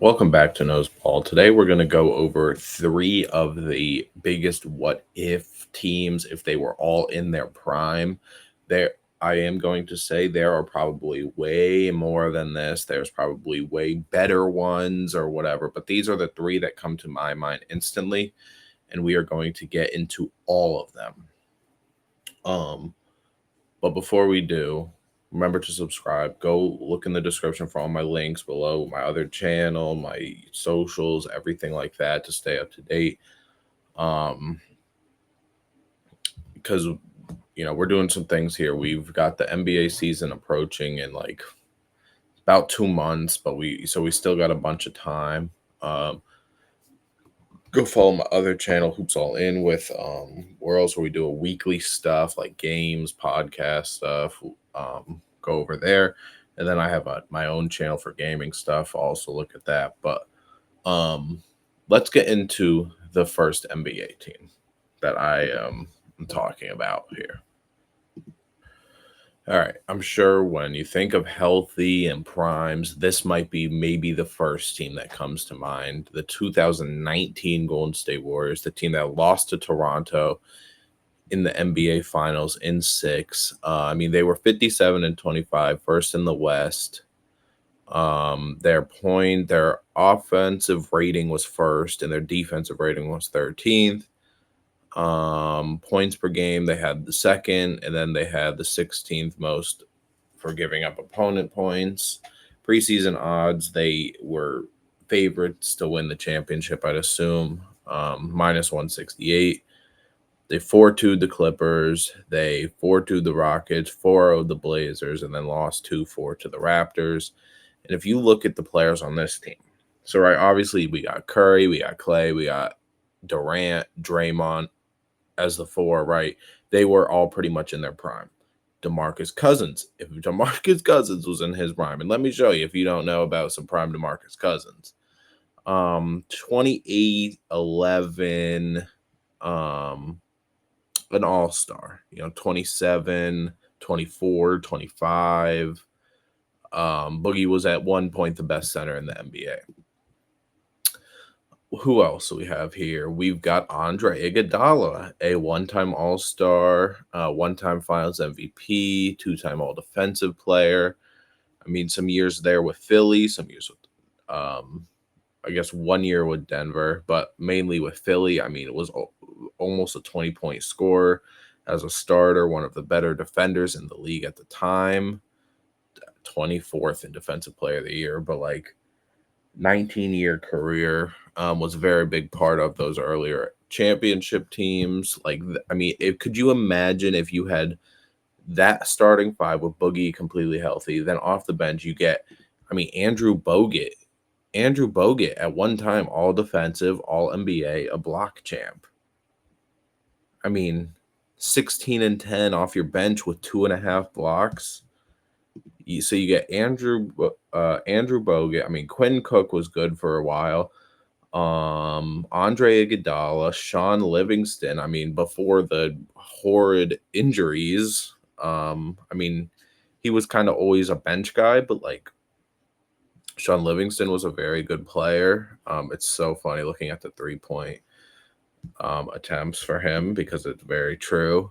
Welcome back to Nose Ball. Today we're going to go over three of the biggest what if teams if they were all in their prime. There I am going to say there are probably way more than this. There's probably way better ones or whatever, but these are the three that come to my mind instantly, and we are going to get into all of them. Um but before we do, remember to subscribe. Go look in the description for all my links below, my other channel, my socials, everything like that to stay up to date. Um, because we're doing some things here. We've got the NBA season approaching in like about 2 months, but we still got a bunch of time. Um, Go follow my other channel, Hoops All In, with worlds where we do a weekly stuff like games, podcast stuff. Go over there, and then I have my own channel for gaming stuff. Also look at that. But um, let's get into the first NBA team that I am talking about here. All right. I'm sure when you think of healthy and primes, this might be maybe the first team that comes to mind. The 2019 Golden State Warriors, the team that lost to Toronto in the NBA Finals in six. They were 57 and 25, first in the West. Their offensive rating was first, and their defensive rating was 13th. Points per game, they had the second, and then they had the 16th most for giving up opponent points. Preseason odds, they were favorites to win the championship, I'd assume. Minus 168. They 4-2'd the Clippers. They 4-2'd the Rockets, 4-0'd the Blazers, and then lost 2-4 to the Raptors. And if you look at the players on this team, so right, obviously we got Curry, we got Clay, we got Durant, Draymond as the four, right? They were all pretty much in their prime. DeMarcus Cousins, if DeMarcus Cousins was in his prime, and let me show you if you don't know about some prime DeMarcus Cousins. 28, 11, an all-star, 27, 24, 25. Boogie was at one point the best center in the NBA. Who else do we have here? We've got Andre Iguodala, a one-time All-Star, one-time Finals MVP, two-time All-Defensive Player. Some years there with Philly, some years with, I guess 1 year with Denver, but mainly with Philly. It was almost a 20-point scorer as a starter, one of the better defenders in the league at the time, 24th in Defensive Player of the Year, but 19-year career, was a very big part of those earlier championship teams. Could you imagine if you had that starting five with Boogie completely healthy, then off the bench you get, Andrew Bogut. Andrew Bogut at one time all defensive, all NBA, a block champ. 16 and 10 off your bench with 2.5 blocks. So you get Andrew Bogut. Quinn Cook was good for a while. Andre Iguodala, Sean Livingston. Before the horrid injuries, he was kind of always a bench guy, but Sean Livingston was a very good player. It's so funny looking at the 3-point attempts for him because it's very true.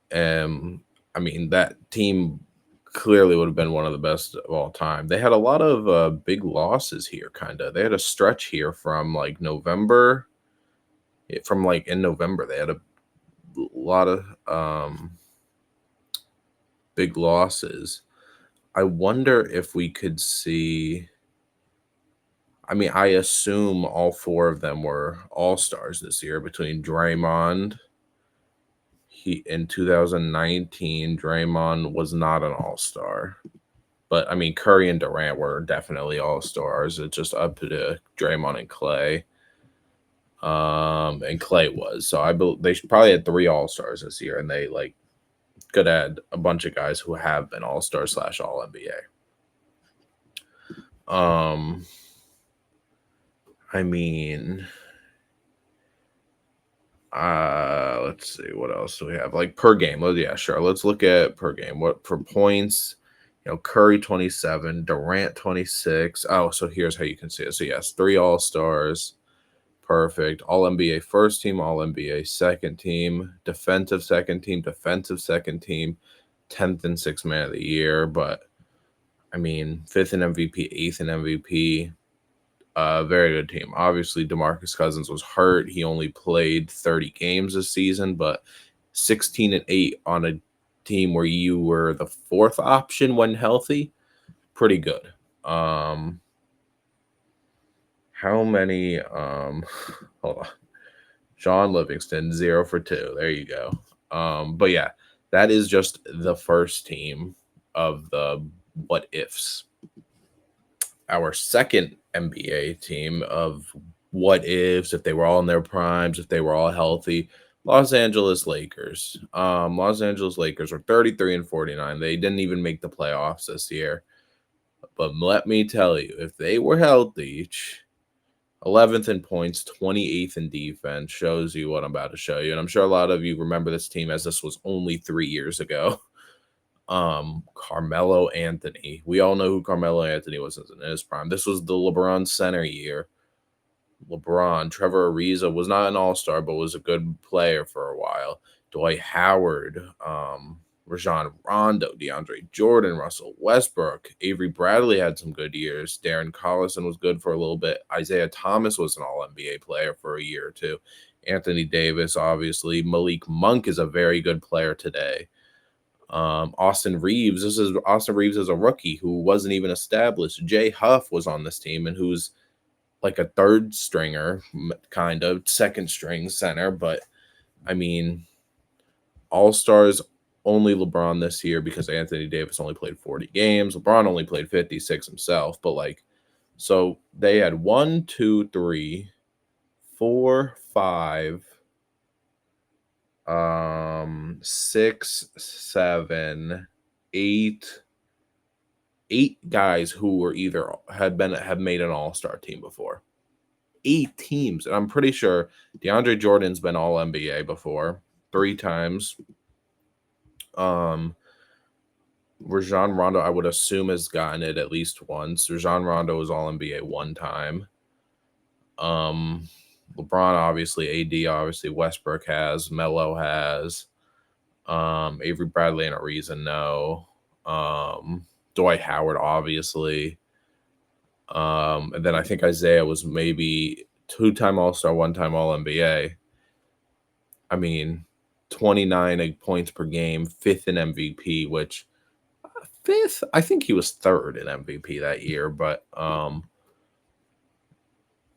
That team clearly would have been one of the best of all time. They had a lot of big losses here, kind of. They had a stretch here from November. In November, they had a lot of big losses. I wonder if we could see. I assume all four of them were all-stars this year between Draymond. In 2019, Draymond was not an all-star. But Curry and Durant were definitely all-stars. It's just up to Draymond and Clay. And Clay was. So I believe they probably had 3 all-stars this year, and they could add a bunch of guys who have been all-stars / all NBA. Let's see what else do we have. Per game. Yeah, sure. Let's look at per game. What for points? Curry 27, Durant 26. Oh, so here's how you can see it. So yes, 3 All-Stars. Perfect. All NBA first team, All NBA second team, defensive second team, 10th and 6th man of the year. But I mean, 5th in MVP, 8th in MVP. Very good team. Obviously, DeMarcus Cousins was hurt. He only played 30 games this season, but 16-8 on a team where you were the 4th option when healthy. Pretty good. How many hold on. Sean Livingston, 0 for 2. There you go. But yeah, that is just the first team of the what ifs. Our second NBA team of what ifs, if they were all in their primes, if they were all healthy. Los Angeles Lakers. Los Angeles Lakers are 33 and 49. They didn't even make the playoffs this year. But let me tell you, if they were healthy, 11th in points, 28th in defense, shows you what I'm about to show you. And I'm sure a lot of you remember this team as this was only 3 years ago. Carmelo Anthony. We all know who Carmelo Anthony was in his prime. This was the LeBron center year. Trevor Ariza was not an all-star, but was a good player for a while. Dwight Howard, Rajon Rondo, DeAndre Jordan, Russell Westbrook, Avery Bradley had some good years. Darren Collison was good for a little bit. Isaiah Thomas was an All-NBA player for a year or two. Anthony Davis, obviously. Malik Monk is a very good player today. Austin Reeves. Austin Reeves is a rookie who wasn't even established. Jay Huff was on this team and who's like a third stringer, kind of second string center. But I mean, all-stars only LeBron this year because Anthony Davis only played 40 games. LeBron only played 56 himself. But so they had 1, 2, 3, 4, 5, 6, 7, 8 guys who were either have made an all-star team before. 8 teams. And I'm pretty sure DeAndre Jordan's been all NBA before 3 times. Rajon Rondo, I would assume, has gotten it at least once. Rajon Rondo was all NBA 1 time. LeBron, obviously, AD, obviously, Westbrook has, Melo has, Avery Bradley and Ariza, no. Dwight Howard, obviously. And then I think Isaiah was maybe 2-time All-Star, 1-time All-NBA. I mean, 29 points per game, 5th in MVP, which 5th, I think he was 3rd in MVP that year, but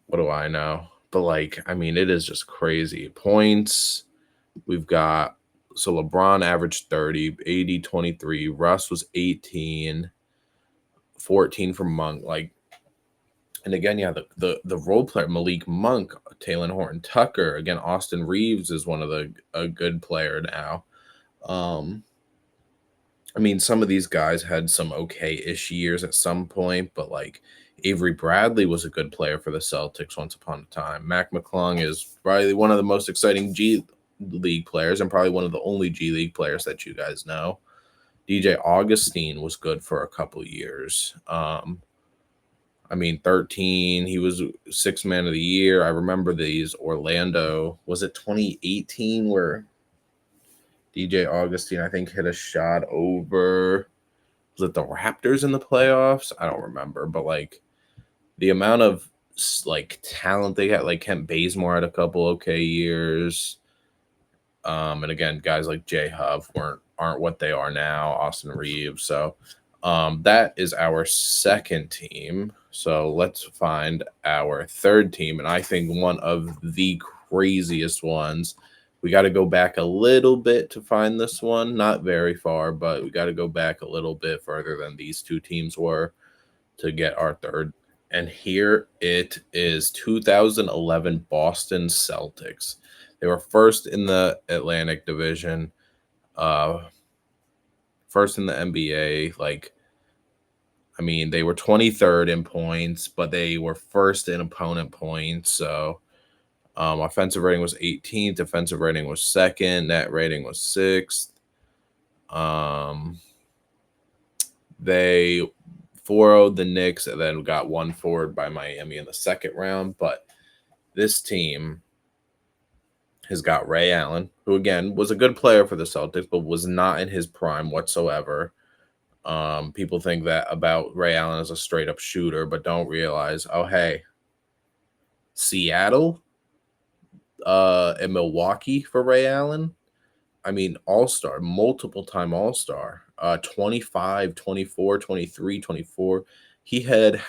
what do I know? But I mean, it is just crazy. Points, we've got, so LeBron averaged 30, AD 23, Russ was 18, 14 from Monk. And again, yeah, the role player, Malik Monk, Talen Horton Tucker, again, Austin Reeves is one of a good player now. I mean, some of these guys had some okay-ish years at some point, but Avery Bradley was a good player for the Celtics once upon a time. Mac McClung is probably one of the most exciting G League players and probably one of the only G League players that you guys know. DJ Augustine was good for a couple years. I mean, 13, he was 6th man of the year. I remember these Orlando, was it 2018 where DJ Augustine, I think, hit a shot over, was it the Raptors in the playoffs? I don't remember, but the amount of talent they got, Kent Bazemore had a couple okay years. And again, guys like Jay Huff aren't what they are now, Austin Reeves. So that is our second team. So let's find our third team. And I think one of the craziest ones. We got to go back a little bit to find this one. Not very far, but we got to go back a little bit further than these 2 teams were to get our third. And here it is, 2011 Boston Celtics. They were first in the Atlantic Division, first in the NBA. I mean, they were 23rd in points, but they were first in opponent points. So offensive rating was 18th, defensive rating was 2nd, net rating was 6th. They 4-0'd the Knicks and then got 1-4'd by Miami in the second round. But this team has got Ray Allen, who again was a good player for the Celtics, but was not in his prime whatsoever. People think that about Ray Allen as a straight up shooter, but don't realize, oh hey, Seattle, and Milwaukee for Ray Allen. I mean, all-star, multiple time all-star. 25, 24, 23, 24. He had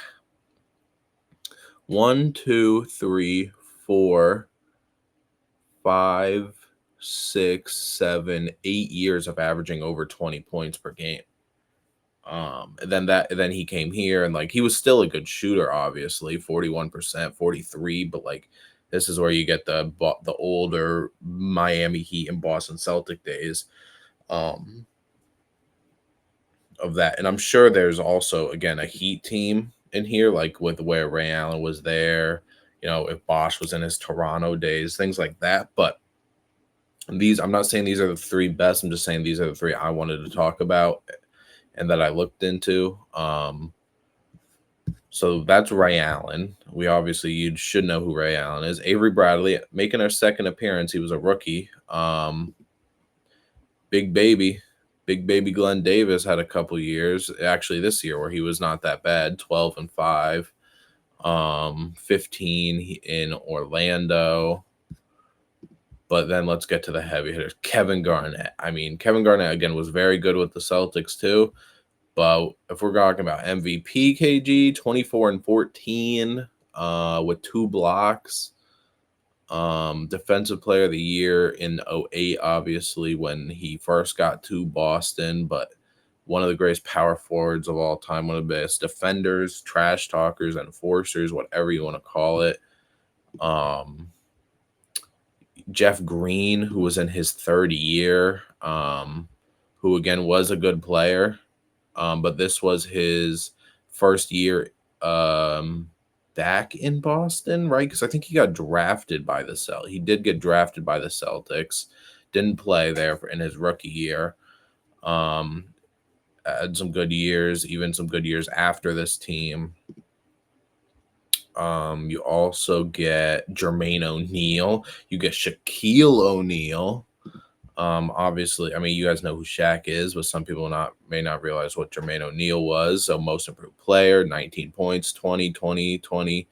1, 2, 3, 4, 5, 6, 7, 8 years of averaging over 20 points per game. And then he came here and like he was still a good shooter, obviously, 41%, 43, but like this is where you get the older Miami Heat and Boston Celtic days of that. And I'm sure there's also again a Heat team in here, like with where Ray Allen was there, if Bosch was in his Toronto days, things like that. But I'm not saying these are the three best. I'm just saying these are the three I wanted to talk about and that I looked into. So that's Ray Allen. You should know who Ray Allen is. Avery Bradley making her second appearance. He was a rookie. Big baby Glenn Davis had a couple years actually this year where he was not that bad, 12-5, 15 in Orlando. But then let's get to the heavy hitters. Kevin Garnett. I mean, Kevin Garnett again was very good with the Celtics too. But if we're talking about MVP, KG, 24-14 with 2 blocks. Defensive player of the year in 2008, obviously, when he first got to Boston, but one of the greatest power forwards of all time, one of the best defenders, trash talkers, enforcers, whatever you want to call it. Jeff Green, who was in his third year, who again was a good player. But this was his first year back in Boston, right? Because I think he got drafted by the Celtics. He did get drafted by the Celtics. Didn't play there in his rookie year. Had some good years, even some good years after this team. You also get Jermaine O'Neal. You get Shaquille O'Neal. Obviously, I mean, you guys know who Shaq is, but some people may not realize what Jermaine O'Neal was. So most improved player, 19 points, 20, 20, 20.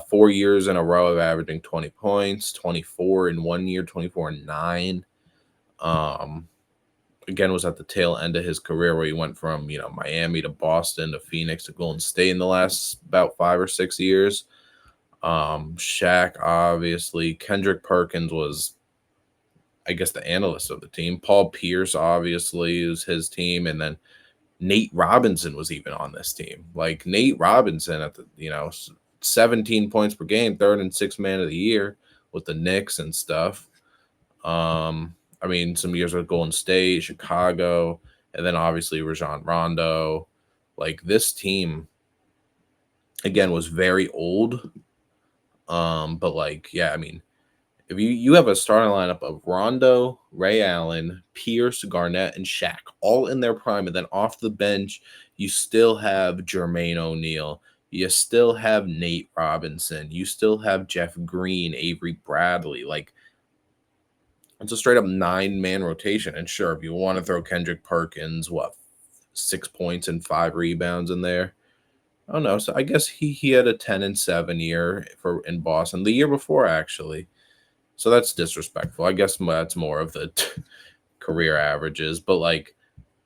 4 years in a row of averaging 20 points, 24 in 1 year, 24 and 9. Again, was at the tail end of his career where he went from, Miami to Boston to Phoenix to Golden State in the last about 5 or 6 years. Shaq, obviously. Kendrick Perkins was, I guess, the analyst of the team. Paul Pierce, obviously, is his team. And then Nate Robinson was even on this team. Like Nate Robinson at the, 17 points per game, third and sixth man of the year with the Knicks and stuff. I mean, some years with Golden State, Chicago, and then obviously Rajon Rondo. Like this team, again, was very old. But like, yeah, I mean, if you have a starting lineup of Rondo, Ray Allen, Pierce, Garnett, and Shaq all in their prime, and then off the bench, you still have Jermaine O'Neal. You still have Nate Robinson. You still have Jeff Green, Avery Bradley. Like, it's a straight up 9-man rotation. And sure, if you want to throw Kendrick Perkins, 6 points and 5 rebounds in there? I don't know. So I guess he had a 10-7 year in Boston the year before, actually. So that's disrespectful. I guess that's more of the career averages. But, like,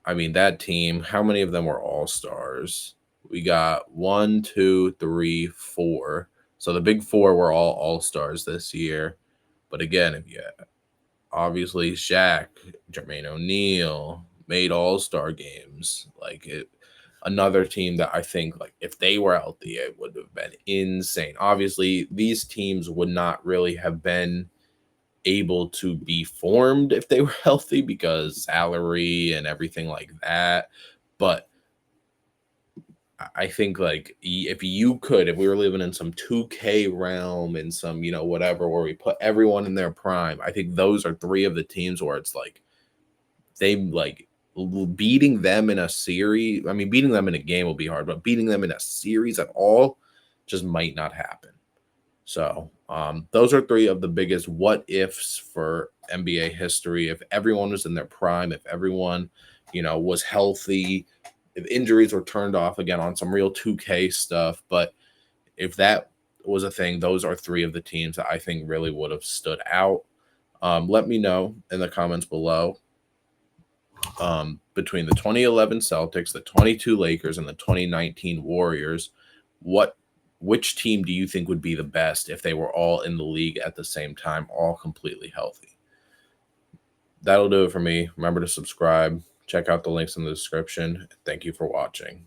I mean, that team, how many of them were all-stars? We got 1, 2, 3, 4. So the big 4 were all all-stars this year. But again, obviously Shaq, Jermaine O'Neal made all-star games. Like another team that I think, like, if they were healthy, it would have been insane. Obviously, these teams would not really have been able to be formed if they were healthy because salary and everything like that. But I think, like, if we were living in some 2K realm and some, whatever, where we put everyone in their prime, I think those are 3 of the teams where it's like they, like, beating them in a series, I mean, beating them in a game will be hard, but beating them in a series at all just might not happen. So those are three of the biggest what ifs for NBA history. If everyone was in their prime, if everyone, was healthy, if injuries were turned off again on some real 2K stuff. But if that was a thing, those are three of the teams that I think really would have stood out. Let me know in the comments below. Between the 2011 Celtics, the 22 Lakers, and the 2019 Warriors, which team do you think would be the best if they were all in the league at the same time, all completely healthy? That'll do it for me. Remember to subscribe. Check out the links in the description. Thank you for watching.